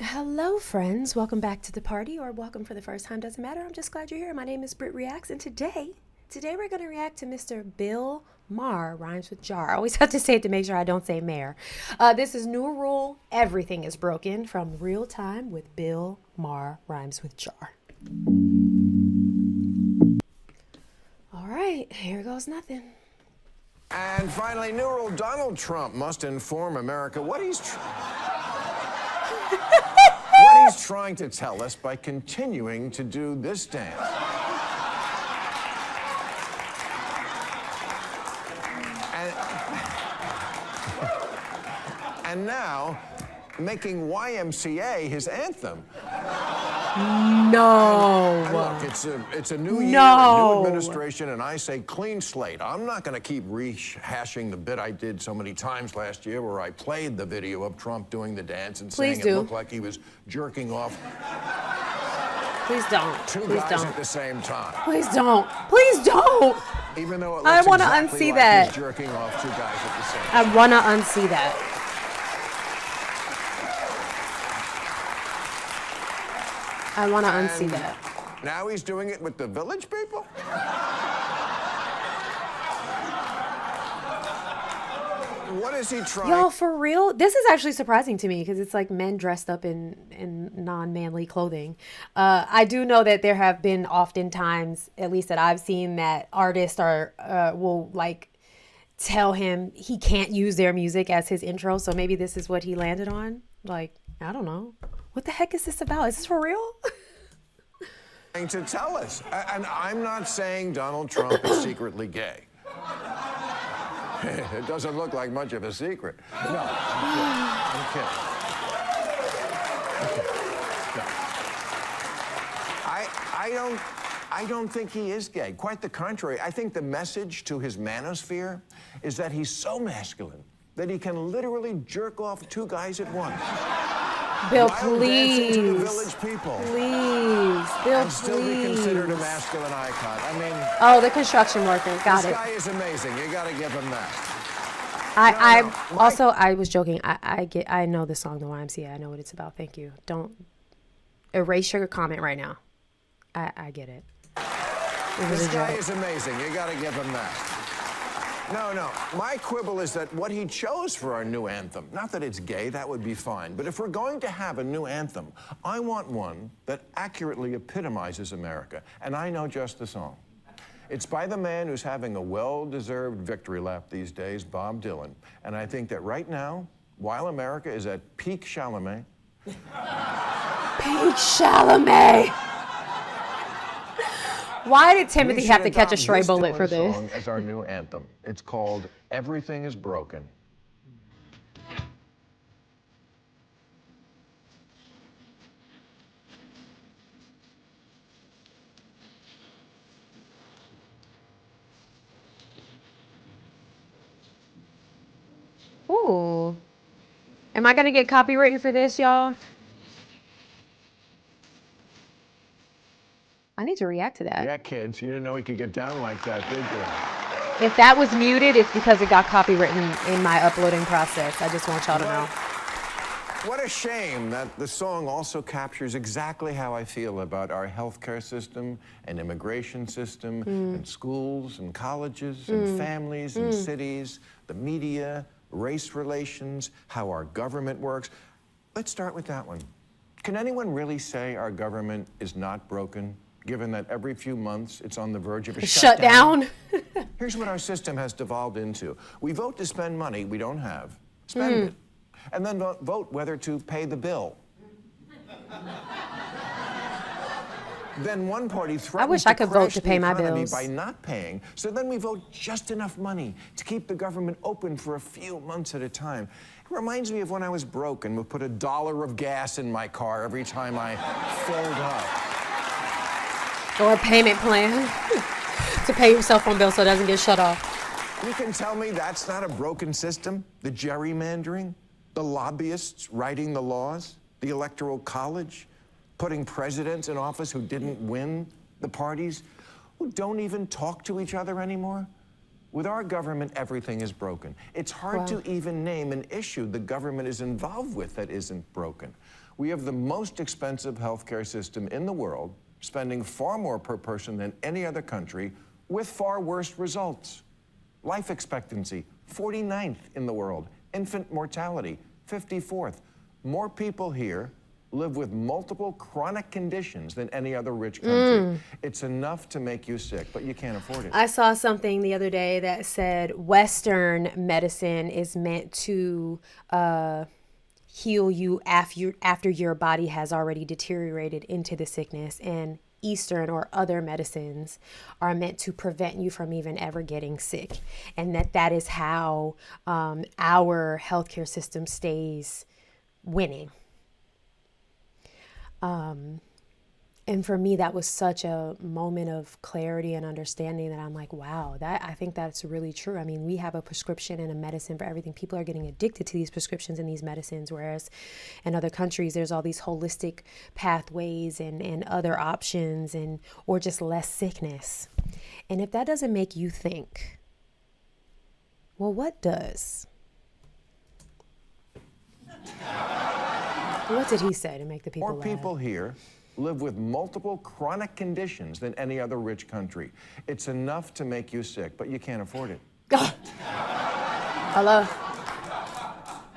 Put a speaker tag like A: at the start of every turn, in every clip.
A: Hello, friends. Welcome back to the party, or welcome for the first time. Doesn't matter. I'm just glad you're here. My name is BrittReacts, and today we're going to react to Mr. Bill Maher. Rhymes with jar. I always have to say it to make sure I don't say Maher. This is New Rule. Everything is broken from Real Time with Bill Maher. Rhymes with jar. All right, here goes nothing.
B: And finally, new rule: Donald Trump must inform America what he's trying to tell us by continuing to do this dance. And now, making YMCA his anthem.
A: No.
B: And look, it's a new year, a new administration, and I say clean slate. I'm not going to keep rehashing the bit I did so many times last year where I played the video of Trump doing the dance and saying it looked like he was jerking off.
A: Please don't.
B: Two
A: Please
B: guys
A: don't.
B: at the same time.
A: Please don't. Please don't.
B: Even though it looks
A: I want to
B: exactly
A: unsee
B: like
A: that.
B: he's jerking off two guys at the same time.
A: I want to unsee that. I want to unsee that.
B: Now he's doing it with the village people? What is he trying?
A: Y'all, for real? This is actually surprising to me because it's like men dressed up in non-manly clothing. I do know that there have been oftentimes, at least that I've seen, that artists will like tell him he can't use their music as his intro. So maybe this is what he landed on. Like, I don't know. What the heck is this about? Is this for real?
B: To tell us. And I'm not saying Donald Trump is secretly gay. It doesn't look like much of a secret. No, I'm kidding. No. I don't think he is gay. Quite the contrary. I think the message to his manosphere is that he's so masculine that he can literally jerk off two guys at once.
A: Bill,
B: While
A: please.
B: dancing to the village people.
A: Please. Bill,
B: And still be
A: please.
B: considered a masculine icon. I mean,
A: Oh, the construction worker. Got
B: this
A: it.
B: guy is amazing. You got to give him that.
A: I was joking. I know the song, the YMCA. I know what it's about. Thank you. Don't erase your comment right now. I get it. It was
B: This
A: a
B: guy
A: joke.
B: is amazing. You got to give him that. No. My quibble is that what he chose for our new anthem, not that it's gay, that would be fine, but if we're going to have a new anthem, I want one that accurately epitomizes America, and I know just the song. It's by the man who's having a well-deserved victory lap these days, Bob Dylan, and I think that right now, while America is at peak Chalamet...
A: Peak Chalamet! Why did Timothy have to catch a stray bullet for this?
B: Song as our new anthem. It's called "Everything Is Broken."
A: Ooh. Am I gonna get copywritten for this, y'all? I need to react to that.
B: Yeah, kids, you didn't know he could get down like that, did you?
A: If that was muted, it's because it got copywritten in my uploading process. I just want y'all to know.
B: What a shame that the song also captures exactly how I feel about our healthcare system and immigration system and schools and colleges and families and cities, the media, race relations, how our government works. Let's start with that one. Can anyone really say our government is not broken, given that every few months it's on the verge of a shutdown? Here's what our system has devolved into. We vote to spend money we don't have, spend it, and then vote whether to pay the bill. Then one party threatens
A: I wish I could vote
B: crash
A: to
B: the
A: pay my
B: economy
A: bills
B: by not paying, so then we vote just enough money to keep the government open for a few months at a time. It reminds me of when I was broke and would put $1 of gas in my car every time I filled up.
A: Or a payment plan to pay your cell phone bill so it doesn't get shut off.
B: You can tell me that's not a broken system? The gerrymandering, the lobbyists writing the laws, the electoral college, putting presidents in office who didn't win, the parties who don't even talk to each other anymore? With our government, everything is broken. It's hard to even name an issue the government is involved with that isn't broken. We have the most expensive healthcare system in the world, spending far more per person than any other country, with far worse results. Life expectancy, 49th in the world. Infant mortality, 54th. More people here live with multiple chronic conditions than any other rich country. It's enough to make you sick, but you can't afford it.
A: I saw something the other day that said Western medicine is meant to heal you after your body has already deteriorated into the sickness, and Eastern or other medicines are meant to prevent you from even ever getting sick, and that is how our healthcare system stays winning. And for me, that was such a moment of clarity and understanding that I'm like, wow, I think that's really true. I mean, we have a prescription and a medicine for everything. People are getting addicted to these prescriptions and these medicines, whereas in other countries, there's all these holistic pathways and other options or just less sickness. And if that doesn't make you think, well, what does? What did he say to make the people laugh?
B: More people here live with multiple chronic conditions than any other rich country. It's enough to make you sick, but you can't afford it.
A: Hello.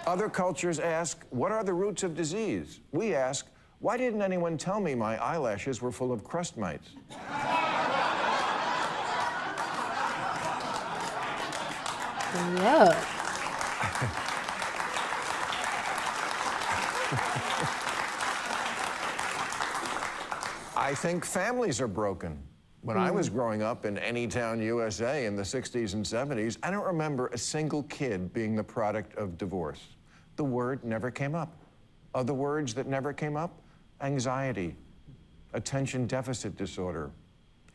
B: Other cultures ask, what are the roots of disease? We ask, why didn't anyone tell me my eyelashes were full of crust mites?
A: Yeah.
B: I think families are broken. When I was growing up in Anytown, USA in the 60s and 70s, I don't remember a single kid being the product of divorce. The word never came up. Other words that never came up? Anxiety, attention deficit disorder,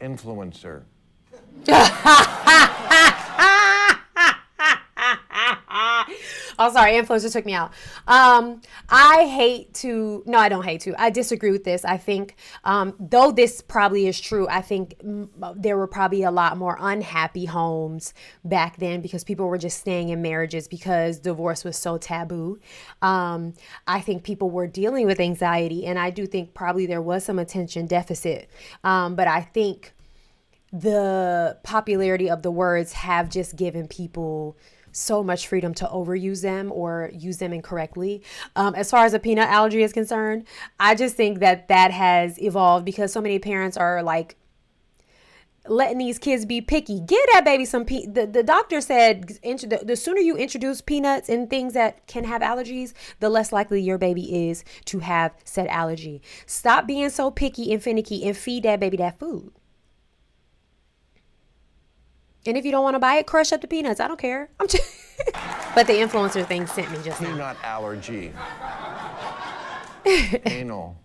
B: influencer.
A: Oh, sorry, influencer took me out. I don't hate to. I disagree with this. I think, though this probably is true, I think there were probably a lot more unhappy homes back then because people were just staying in marriages because divorce was so taboo. I think people were dealing with anxiety, and I do think probably there was some attention deficit. But I think the popularity of the words have just given people so much freedom to overuse them or use them incorrectly. As far as a peanut allergy is concerned, I just think that has evolved because so many parents are like letting these kids be picky. Give that baby some the doctor said the sooner you introduce peanuts and things that can have allergies, the less likely your baby is to have said allergy. Stop being so picky and finicky and feed that baby that food. And if you don't want to buy it, crush up the peanuts. I don't care. But the influencer thing sent me just now.
B: Peanut allergy. Anal.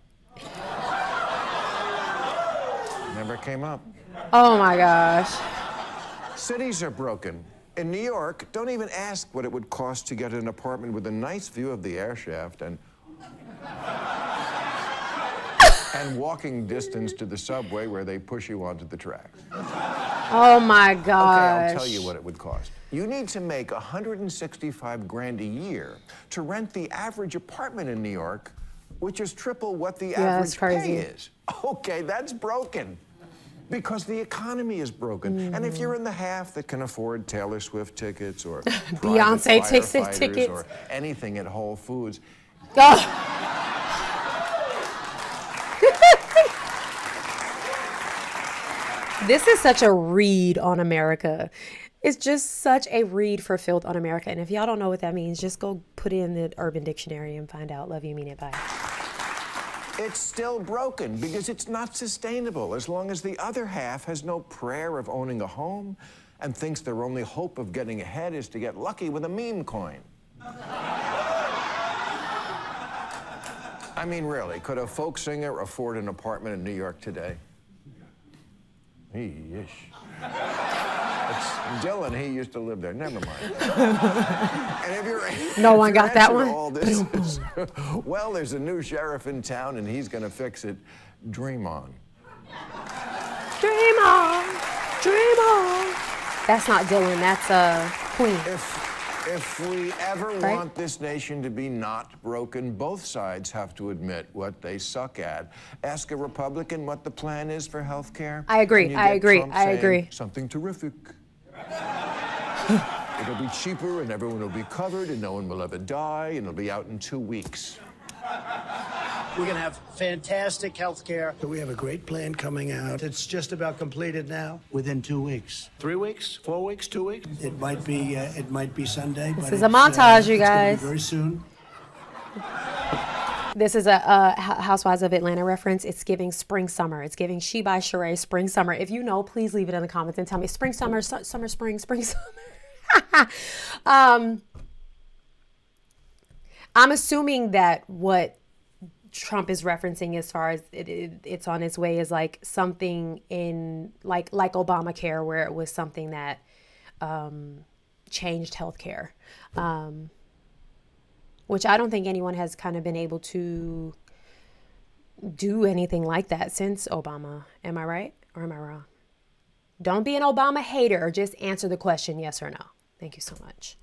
B: Never came up.
A: Oh my gosh.
B: Cities are broken. In New York, don't even ask what it would cost to get an apartment with a nice view of the air shaft and walking distance to the subway where they push you onto the tracks.
A: Oh my gosh.
B: Okay, I'll tell you what it would cost. You need to make $165,000 a year to rent the average apartment in New York, which is triple what the average pay is. Okay, that's broken. Because the economy is broken. And if you're in the half that can afford Taylor Swift tickets or
A: Beyonce tickets
B: or anything at Whole Foods.
A: This is such a read on America. It's just such a read for filth on America. And if y'all don't know what that means, just go put it in the Urban Dictionary and find out. Love you, mean it, bye.
B: It's still broken because it's not sustainable as long as the other half has no prayer of owning a home and thinks their only hope of getting ahead is to get lucky with a meme coin. I mean, really, could a folk singer afford an apartment in New York today? Yeesh. It's Dylan, he used to live there. Never mind. And if you're,
A: no one got that one.
B: All this is, well, there's a new sheriff in town, and he's going to fix it. Dream on.
A: Dream on. Dream on. That's not Dylan. That's Queen.
B: If we ever want this nation to be not broken, both sides have to admit what they suck at. Ask a Republican what the plan is for health care.
A: I agree. I agree.
B: Something terrific. It'll be cheaper and everyone will be covered and no one will ever die and it'll be out in 2 weeks.
C: We're going to have fantastic health care. So we have a great plan coming out. It's just about completed now. Within 2 weeks. 3 weeks? 4 weeks? 2 weeks? It might be Sunday.
A: This is a montage, you guys.
C: Very soon.
A: This is a Housewives of Atlanta reference. It's giving spring summer. It's giving She by Sheree spring summer. If you know, please leave it in the comments and tell me spring summer, summer spring, spring summer. I'm assuming that what Trump is referencing as far as it's on its way is like something in like Obamacare, where it was something that changed healthcare, which I don't think anyone has kind of been able to do anything like that since Obama. Am I right or am I wrong? Don't be an Obama hater. Just answer the question, yes or no. Thank you so much.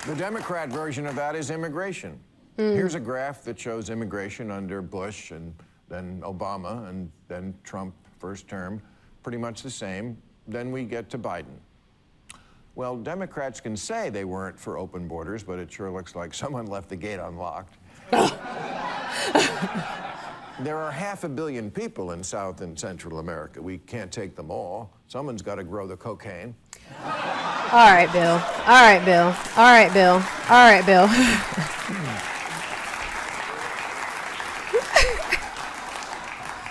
B: The Democrat version of that is immigration. Here's a graph that shows immigration under Bush and then Obama and then Trump first term, pretty much the same. Then we get to Biden. Well, Democrats can say they weren't for open borders, but it sure looks like someone left the gate unlocked. There are 500 million people in South and Central America. We can't take them all. Someone's got to grow the cocaine.
A: All right, Bill. All right, Bill. All right, Bill. All right, Bill.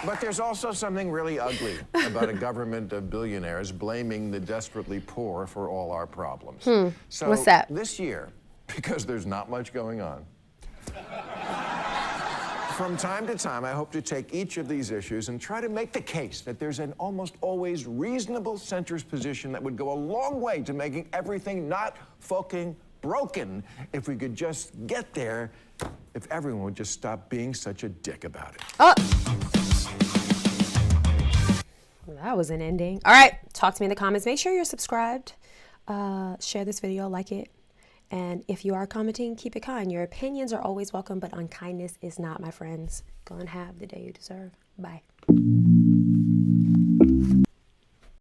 B: But there's also something really ugly about a government of billionaires blaming the desperately poor for all our problems. So
A: what's that?
B: This year, because there's not much going on, from time to time, I hope to take each of these issues and try to make the case that there's an almost always reasonable centrist position that would go a long way to making everything not fucking broken if we could just get there, if everyone would just stop being such a dick about it.
A: Oh. That was an ending. All right. Talk to me in the comments. Make sure you're subscribed. Share this video, like it. And if you are commenting, keep it kind. Your opinions are always welcome, but unkindness is not, my friends. Go and have the day you deserve. Bye.